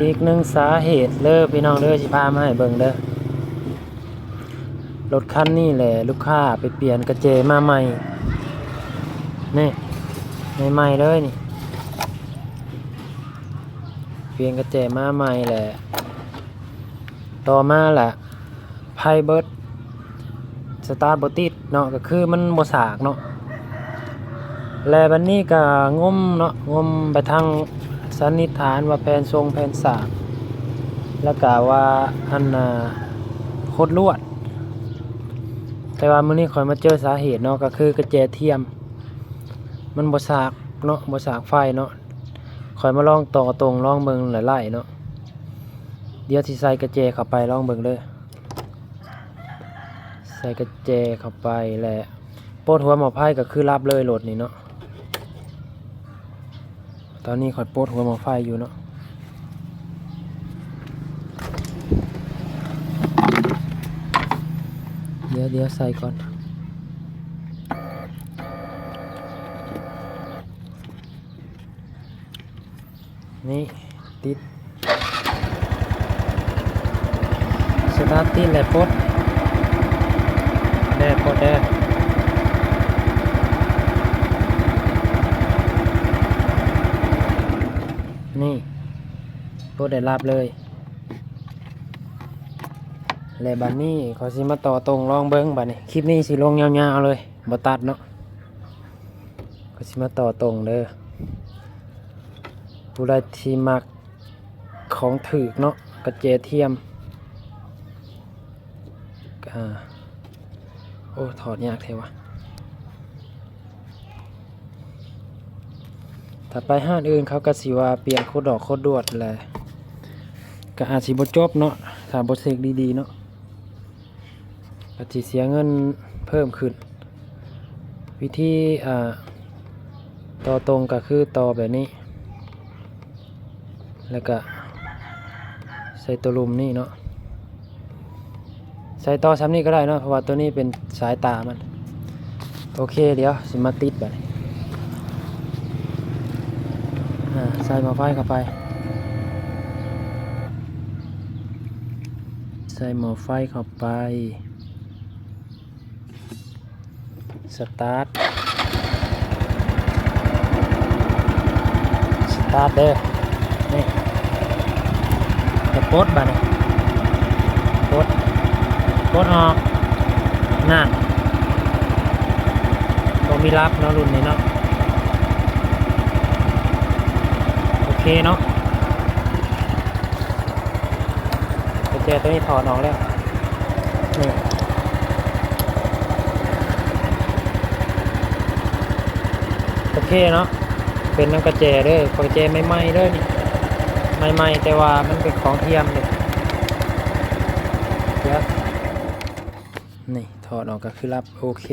อีกหนึ่งสาเหตุเด้อพี่น้องเด้อสิพามาให้เบิ่งเด้อรถคันนี้แหละลูกค้าไปเปลี่ยนกระเจมาใหม่นี่ใหม่ๆเลยนี่เปลี่ยนกระเจมาใหม่แหละต่อมาแหละไพเบิร์ดสตาร์ทบ่ติดเนาะก็คือมันบ่สากเนาะและบัดนี้ก็งมเนาะงมไปทางสันนิษฐานว่าแผ่นทรงแผ่นสากแล้วก็ว่าอันโคตรลวดแต่ว่ามื้อนี้ข่อยมาเจอสาเหตุเนาะก็คือกระแจเทียมมันบ่สากเนาะบ่สากไฟเนาะข่อยมาลองต่อตรงลองเบิ่งหลายๆเนาะเดี๋ยวสิใส่กระแจเข้าไปลองเบิ่งเด้อใส่กระแจเข้าไปแหละปลดหัวหมอไผ่ก็คือรับเลยโหลดนี่เนาะตอนนี้ข่อยปลดหัวหมอไฟอยู่เนาะเดี๋ยวใส่ก่อนนี่ติดสตาร์ทติดแล้วปลดปลดนี่ปลดได้รับเลยและบัดนี้เขาสิมาต่อตรงลองเบิ้งบัดนี้คลิปนี้สิลงยาวๆเลยบ่ตัดเนาะเขาสิมาต่อตรงเด้อผู้ใดที่มักของถูกเนาะกระเจเทียมโอ้ถอดยากเทวะถ้าไปห้างอื่นเขาก็สิว่าเปลี่ยนโคดดอกโคดดวดแหละก็อาจสิบ่จบเนาะถ้าบ่เช็คดีๆเนาะก็สิเสียเงินเพิ่มขึ้นวิธีต่อตรงก็คือต่อแบบนี้แล้วก็ใส่ตัวลุมนี่เนาะใส่ต่อซ้ำนี่ก็ได้เนาะเพราะว่าตัวนี้เป็นสายตามันโอเคเดี๋ยวสิมาติดแบบนี้ใส่หม้อไฟเข้าไปใส่หม้อไฟเข้าไปสตาร์ทเด้อนี่จะปลดแบบนี้ปลดออกนั่นตัวมีรับเนาะรุ่นนี้เนาะโอเคเนาะกระเจตัวนี้ถอดออกแล้วนี่โอเคเนาะเป็นน้ำกระเจเด้อกระเจไม่ไหม้เด้อนี่ไม่ไหม้แต่ว่ามันเป็นของเทียมเลยเดี๋ยวนี่ถอดออกก็คือรับโอเค